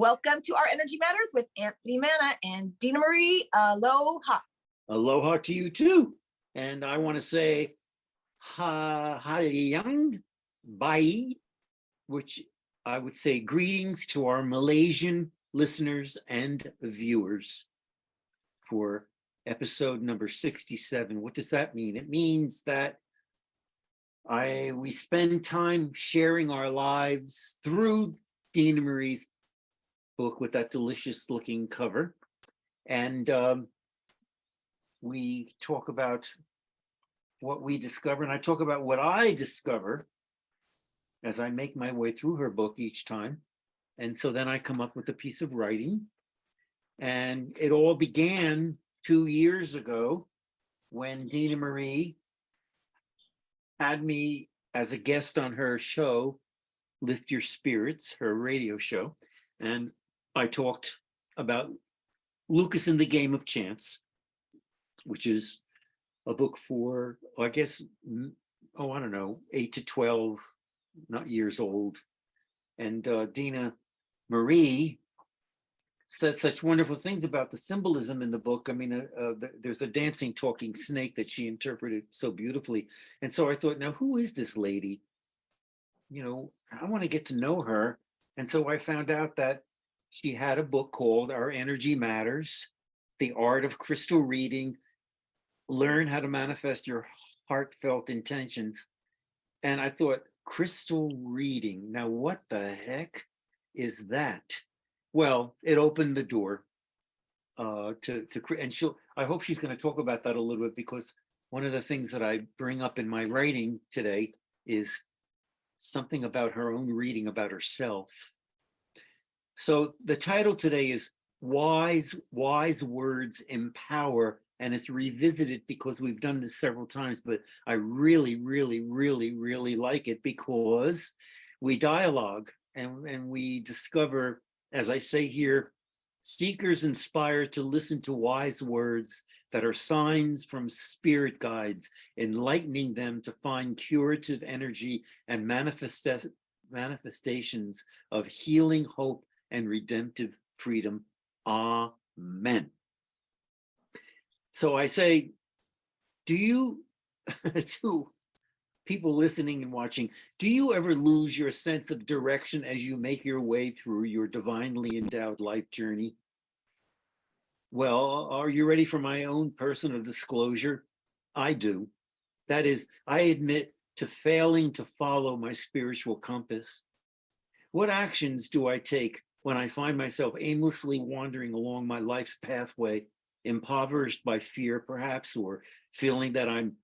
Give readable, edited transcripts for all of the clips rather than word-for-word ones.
Welcome to Our Energy Matters with Anthony Manna and Dena Marie. Aloha. Aloha to you too. And I want to say Haliang Bai, which I would say greetings to our Malaysian listeners and viewers for episode number 67. What does that mean? It means that we spend time sharing our lives through Dena Marie's book with that delicious looking cover. And we talk about what we discover, and I talk about what I discover as I make my way through her book each time. And so then I come up with a piece of writing. And it all began 2 years ago when Dena Marie had me as a guest on her show, Lift Your Spirits, her radio show. And I talked about Loukas in the Game of Chance, which is a book for, I guess, I don't know, 8 to 12, not years old. And Dena Marie said such wonderful things about the symbolism in the book. I mean, there's a dancing, talking snake that she interpreted so beautifully. And so I thought, now, who is this lady? You know, I want to get to know her. And so I found out that she had a book called Our Energy Matters, The Art of Crystal Reading, Learn How to Manifest Your Heartfelt Intentions. And I thought, crystal reading, now what the heck is that? Well, it opened the door and I hope she's going to talk about that a little bit, because one of the things that I bring up in my writing today is something about her own reading about herself. So the title today is Wise Words Empower, and it's revisited because we've done this several times, but I really, really, really, really like it because we dialogue and we discover, as I say here, seekers inspired to listen to wise words that are signs from spirit guides, enlightening them to find curative energy and manifestations of healing, hope, and redemptive freedom. Amen. So I say, do you, to people listening and watching, do you ever lose your sense of direction as you make your way through your divinely endowed life journey? Well, are you ready for my own personal disclosure? I do. That is, I admit to failing to follow my spiritual compass. What actions do I take when I find myself aimlessly wandering along my life's pathway, impoverished by fear, perhaps, or feeling that I'm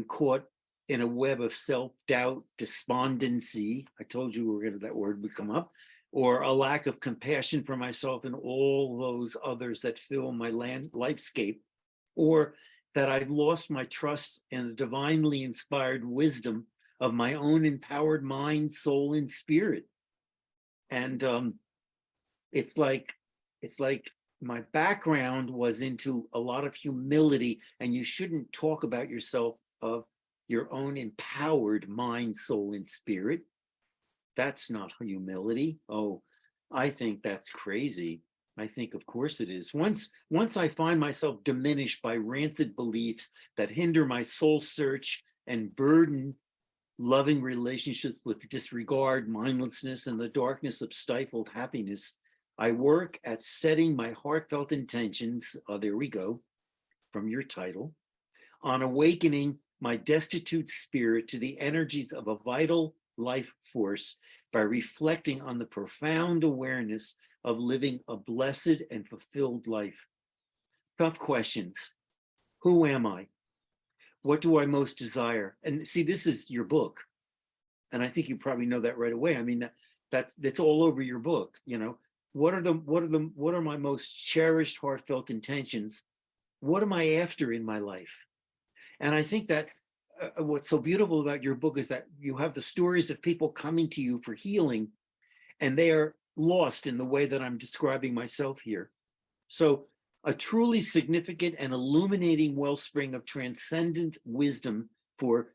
caught in a web of self-doubt, despondency? I told you that word would come up, or a lack of compassion for myself and all those others that fill my lifescape, or that I've lost my trust in the divinely inspired wisdom of my own empowered mind, soul, and spirit. And it's like my background was into a lot of humility, and you shouldn't talk about yourself of your own empowered mind, soul, and spirit. That's not humility. Oh, I think that's crazy. I think, of course it is. Once I find myself diminished by rancid beliefs that hinder my soul search and burden loving relationships with disregard, mindlessness, and the darkness of stifled happiness, I work at setting my heartfelt intentions, there we go, from your title, on awakening my destitute spirit to the energies of a vital life force by reflecting on the profound awareness of living a blessed and fulfilled life. Tough questions. Who am I? What do I most desire? And see, this is your book. And I think you probably know that right away. I mean, that's all over your book, you know. What are my most cherished heartfelt intentions? What am I after in my life? And I think that what's so beautiful about your book is that you have the stories of people coming to you for healing, and they are lost in the way that I'm describing myself here. So a truly significant and illuminating wellspring of transcendent wisdom for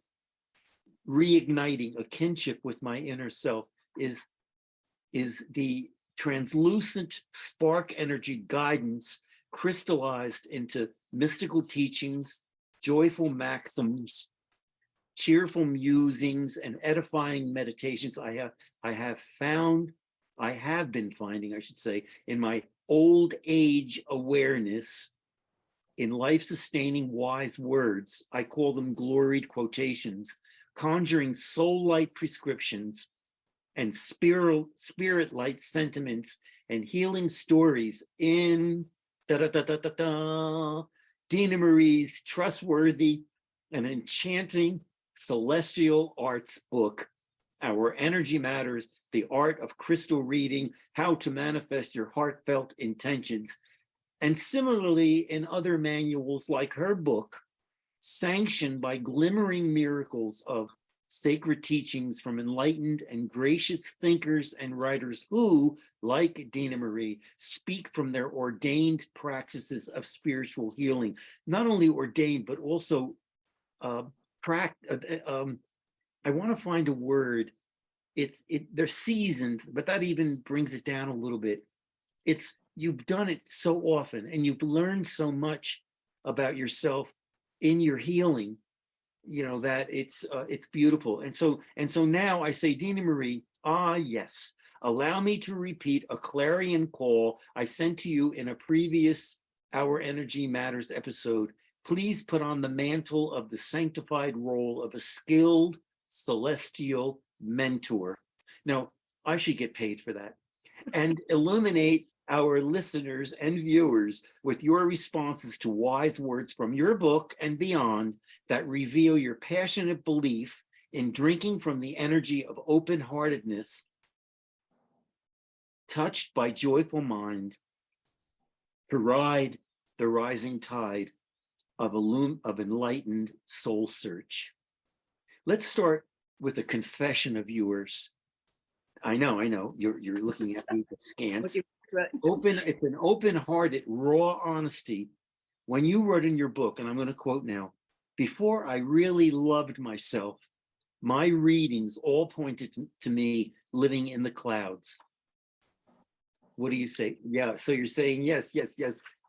reigniting a kinship with my inner self is the translucent spark energy guidance crystallized into mystical teachings, joyful maxims, cheerful musings, and edifying meditations. I have been finding, I should say, in my old age awareness, in life-sustaining wise words, I call them gloried quotations, conjuring soul-light prescriptions and spirit-light sentiments and healing stories in Dena Marie's trustworthy and enchanting celestial arts book, Our Energy Matters, The Art of Crystal Reading, How to Manifest Your Heartfelt Intentions. And similarly, in other manuals like her book, sanctioned by glimmering miracles of sacred teachings from enlightened and gracious thinkers and writers who, like Dena Marie, speak from their ordained practices of spiritual healing. Not only ordained, but also, I want to find a word. They're seasoned, but that even brings it down a little bit. You've done it so often, and you've learned so much about yourself in your healing, that it's beautiful. And so now I say, Dena Marie, yes, allow me to repeat a clarion call I sent to you in a previous Our Energy Matters episode. Please put on the mantle of the sanctified role of a skilled celestial mentor. Now, I should get paid for that. And illuminate our listeners and viewers with your responses to wise words from your book and beyond that reveal your passionate belief in drinking from the energy of open-heartedness, touched by joyful mind, to ride the rising tide of enlightened soul search. Let's start with a confession of yours. I know, you're looking at me askance. It's an open-hearted, raw honesty. When you wrote in your book, and I'm going to quote now, before I really loved myself, my readings all pointed to me living in the clouds. What do you say? Yeah, so you're saying yes.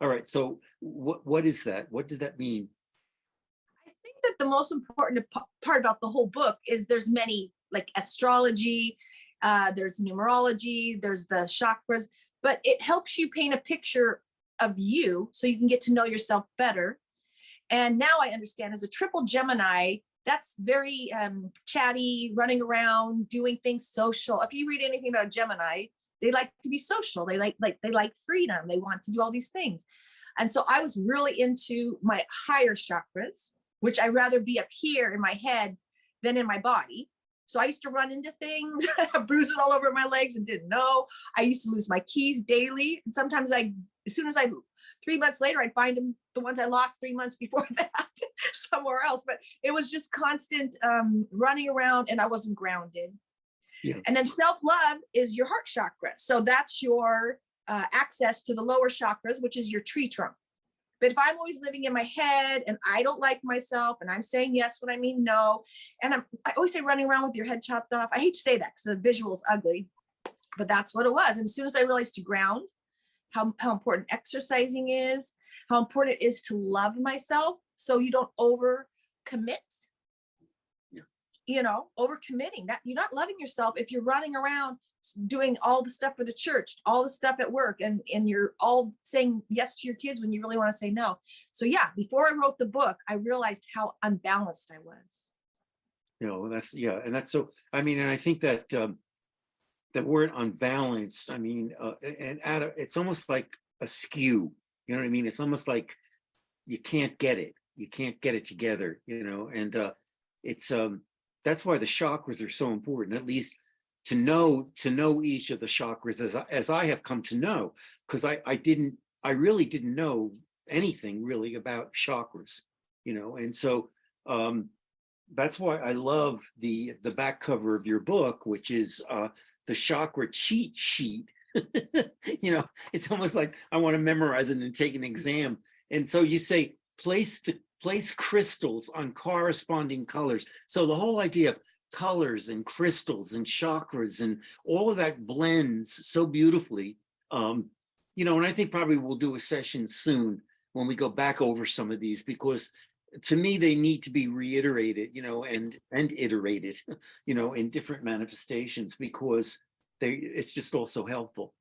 All right, so what is that? What does that mean? I think that the most important part about the whole book is there's many, like astrology, there's numerology, there's the chakras, but it helps you paint a picture of you so you can get to know yourself better. And now I understand, as a triple Gemini, that's very chatty, running around, doing things social. If you read anything about a Gemini, they like to be social. They like freedom. They want to do all these things. And so I was really into my higher chakras, which I'd rather be up here in my head than in my body. So I used to run into things, bruises all over my legs and didn't know. I used to lose my keys daily. And sometimes as soon as 3 months later, I'd find them, the ones I lost 3 months before that, somewhere else. But it was just constant running around, and I wasn't grounded. Yeah. And then self-love is your heart chakra. So that's your access to the lower chakras, which is your tree trunk. But if I'm always living in my head and I don't like myself and I'm saying yes when I mean no, and I always say running around with your head chopped off. I hate to say that because the visual is ugly, but that's what it was. And as soon as I realized to ground, how important exercising is, how important it is to love myself so you don't overcommit. Overcommitting, that you're not loving yourself if you're running around doing all the stuff for the church, all the stuff at work, and you're all saying yes to your kids when you really want to say no. So yeah, before I wrote the book, I realized how unbalanced I was. And that's so, and I think that that word unbalanced, it's almost like askew, you know what I mean? It's almost like you can't get it together, and it's that's why the chakras are so important, at least to know each of the chakras as I have come to know, because I really didn't know anything really about chakras, and so that's why I love the back cover of your book, which is the chakra cheat sheet. It's almost like I want to memorize it and take an exam. And so you say place crystals on corresponding colors. So the whole idea of colors and crystals and chakras and all of that blends so beautifully. You know, and I think probably we'll do a session soon when we go back over some of these, because to me, they need to be reiterated, you know, and iterated, you know, in different manifestations, because it's just also helpful,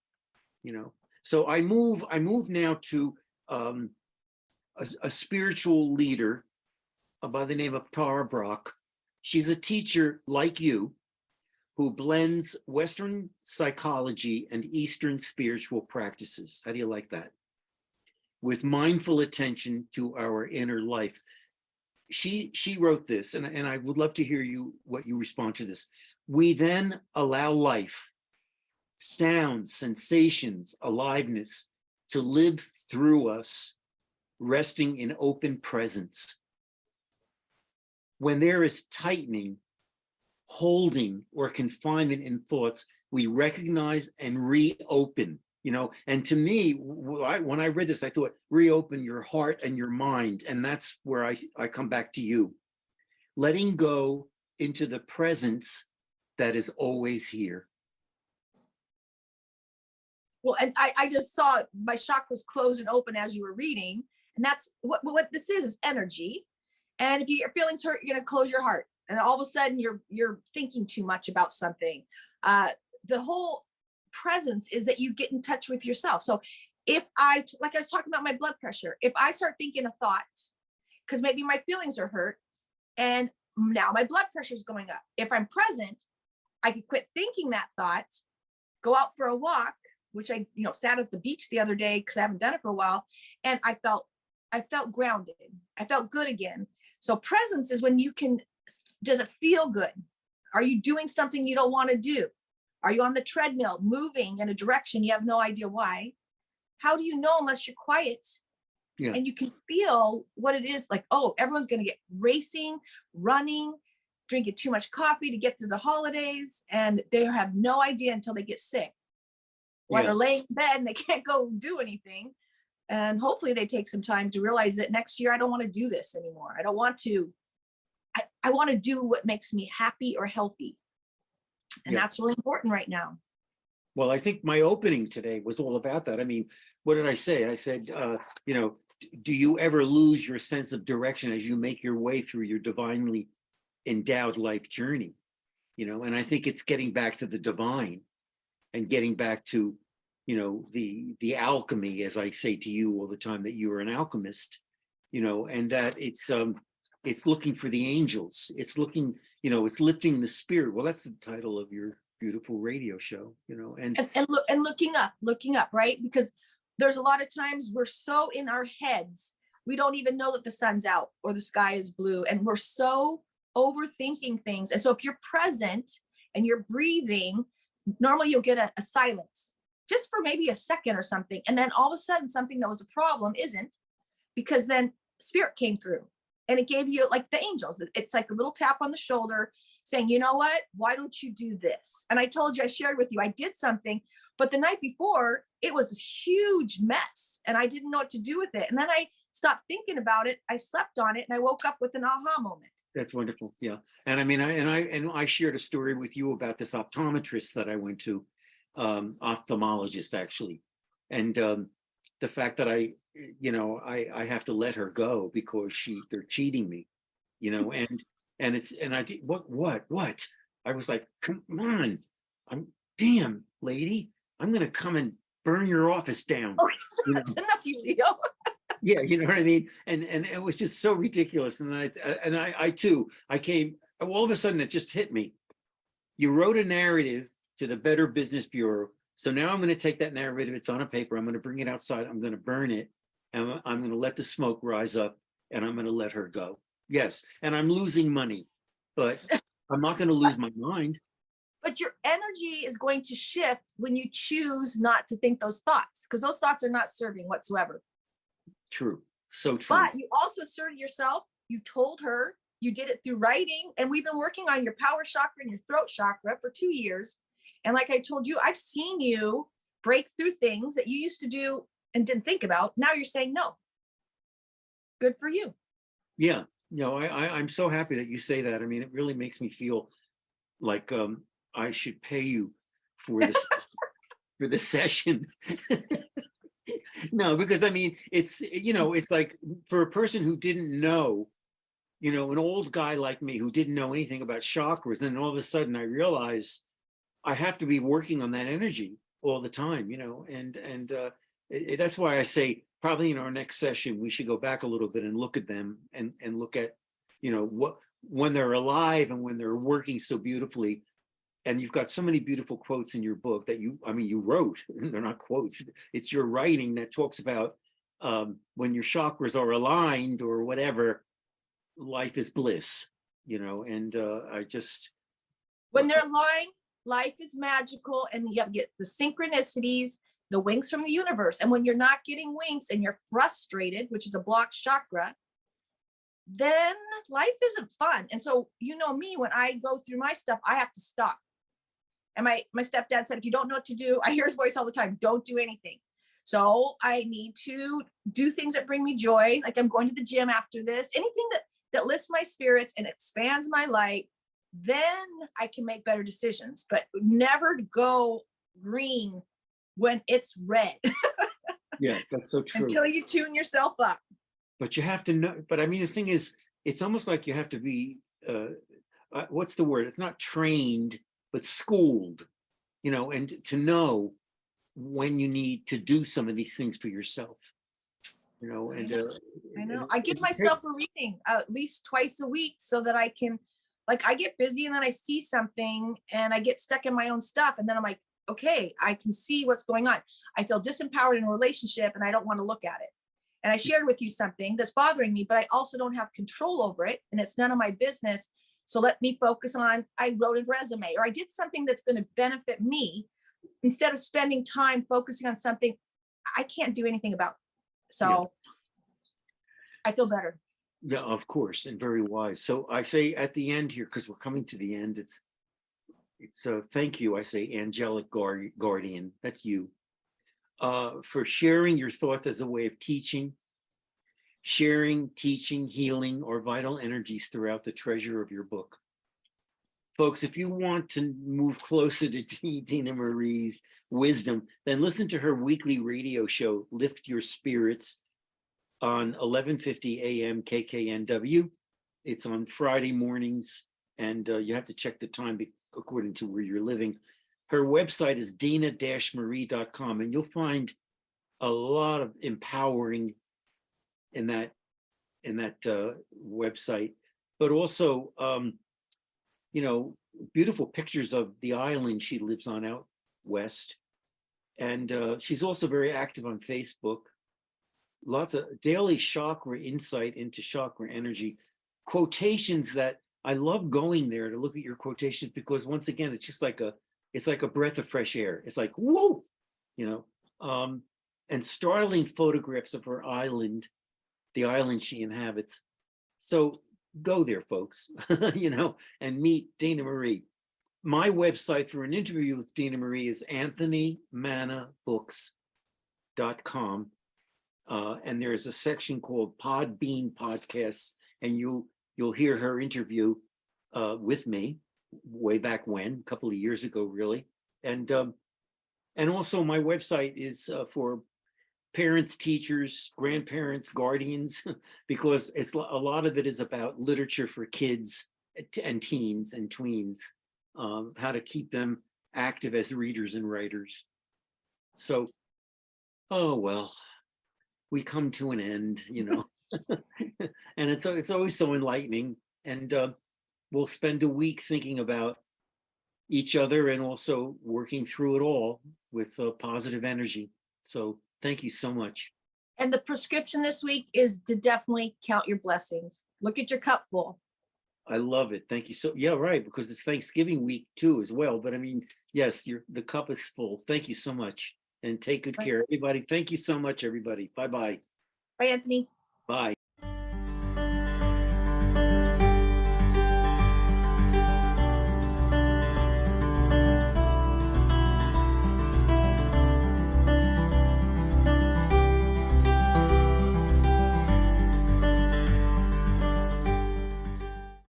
you know. So I move now to a spiritual leader by the name of Tara Brach. She's a teacher like you who blends Western psychology and Eastern spiritual practices. How do you like that? With mindful attention to our inner life. She wrote this, and I would love to hear what you respond to this. We then allow life, sounds, sensations, aliveness to live through us, resting in open presence. When there is tightening, holding, or confinement in thoughts, we recognize and reopen, you know. And to me, when I read this, I thought, reopen your heart and your mind. And that's where I come back to you. Letting go into the presence that is always here. Well, and I just saw my chakras close and open as you were reading. And that's what this is energy. And if your feelings hurt, you're going to close your heart. And all of a sudden you're thinking too much about something. The whole presence is that you get in touch with yourself. So if like I was talking about my blood pressure, if I start thinking a thought, because maybe my feelings are hurt and now my blood pressure is going up. If I'm present, I could quit thinking that thought, go out for a walk, which I, sat at the beach the other day because I haven't done it for a while. And I felt grounded. I felt good again. So presence is when you can, does it feel good? Are you doing something you don't want to do? Are you on the treadmill moving in a direction you have no idea why? How do you know unless you're quiet? Yeah. And you can feel what it is like, oh, everyone's going to get racing, running, drinking too much coffee to get through the holidays. And they have no idea until they get sick. While they're laying in bed and they can't go do anything. And hopefully they take some time to realize that next year, I don't want to do this anymore. I don't want to, I want to do what makes me happy or healthy. And that's really important right now. Well, I think my opening today was all about that. I mean, what did I say? I said, do you ever lose your sense of direction as you make your way through your divinely endowed life journey? And I think it's getting back to the divine and getting back to, the alchemy, as I say to you all the time, that you are an alchemist, and that it's looking for the angels. It's looking, it's lifting the spirit. Well, that's the title of your beautiful radio show, and looking up, right? Because there's a lot of times we're so in our heads, we don't even know that the sun's out or the sky is blue, and we're so overthinking things. And so if you're present and you're breathing, normally you'll get a silence just for maybe a second or something. And then all of a sudden something that was a problem isn't, because then spirit came through and it gave you, like the angels, it's like a little tap on the shoulder saying, you know what, why don't you do this? And I shared with you, I did something, but the night before it was a huge mess and I didn't know what to do with it. And then I stopped thinking about it. I slept on it and I woke up with an aha moment. That's wonderful. Yeah. And I mean, I shared a story with you about this optometrist that I went to, ophthalmologist actually. And the fact that I have to let her go because they're cheating me, and I did, what? I was like, come on, damn lady, I'm going to come and burn your office down. Oh, that's enough, you Leo. Yeah, you know what I mean? And it was just so ridiculous. And I too, I came, all of a sudden it just hit me. You wrote a narrative to the Better Business Bureau. So now I'm going to take that narrative, it's on a paper, I'm going to bring it outside, I'm going to burn it, and I'm going to let the smoke rise up, and I'm going to let her go. Yes, and I'm losing money, but I'm not going to lose my mind. But your energy is going to shift when you choose not to think those thoughts, because those thoughts are not serving whatsoever. True. So true. But you also asserted yourself. You told her, you did it through writing. And we've been working on your power chakra and your throat chakra for 2 years. And like I told you, I've seen you break through things that you used to do and didn't think about. Now you're saying no. Good for you. Yeah. I'm so happy that you say that. I mean, it really makes me feel like I should pay you for this for the session. No, because I mean, it's, it's like for a person who didn't know, an old guy like me who didn't know anything about chakras, and all of a sudden I realize I have to be working on that energy all the time, that's why I say probably in our next session we should go back a little bit and look at them and look at, what when they're alive and when they're working so beautifully. And you've got so many beautiful quotes in your book that you wrote. They're not quotes. It's your writing that talks about when your chakras are aligned or whatever, life is bliss, and I just. When they're aligned, life is magical, and you get the synchronicities, the winks from the universe. And when you're not getting winks and you're frustrated, which is a blocked chakra, then life isn't fun. And so, me, when I go through my stuff, I have to stop. And my stepdad said, if you don't know what to do, I hear his voice all the time, don't do anything. So I need to do things that bring me joy. Like I'm going to the gym after this, anything that lifts my spirits and expands my light, then I can make better decisions, but never go green when it's red. Yeah, that's so true. Until you tune yourself up. But you have to know, but I mean, the thing is, it's almost like you have to be, what's the word? It's not trained, but schooled, and to know when you need to do some of these things for yourself, and I know. I give myself a reading at least twice a week so that I can, I get busy and then I see something and I get stuck in my own stuff. And then I'm like, okay, I can see what's going on. I feel disempowered in a relationship and I don't want to look at it. And I shared with you something that's bothering me, but I also don't have control over it. And it's none of my business. So let me focus on, I wrote a resume or I did something that's going to benefit me instead of spending time focusing on something I can't do anything about. So I feel better. Yeah, of course, and very wise. So I say at the end here, because we're coming to the end, it's thank you. I say angelic guardian, that's you, for sharing your thoughts as a way of teaching, sharing, teaching, healing, or vital energies throughout the treasure of your book. Folks, if you want to move closer to Dena Marie's wisdom, then listen to her weekly radio show, Lift Your Spirits, on 1150 AM KKNW. It's on Friday mornings, and you have to check the time according to where you're living. Her website is dena-marie.com, and you'll find a lot of empowering in that website, but also beautiful pictures of the island she lives on out west. And she's also very active on Facebook. Lots of daily chakra insight into chakra energy, quotations that I love going there to look at your quotations, because once again, it's just like a breath of fresh air. It's like, whoa, and startling photographs of her island, the island she inhabits. So go there, folks, and meet Dena Marie. My website for an interview with Dena Marie is anthonymanabooks.com. And there's a section called Podbean Podcasts, and you'll hear her interview with me way back when, a couple of years ago, really. And also my website is for parents, teachers, grandparents, guardians, because a lot of it is about literature for kids and teens and tweens, how to keep them active as readers and writers. So, oh well, we come to an end, and it's always so enlightening. And we'll spend a week thinking about each other and also working through it all with positive energy. So thank you so much. And the prescription this week is to definitely count your blessings. Look at your cup full. I love it. Thank you. So yeah, right, because it's Thanksgiving week too as well. But I mean, yes, the cup is full. Thank you so much. And take good care, everybody. Thank you so much, everybody. Bye-bye. Bye, Anthony. Bye.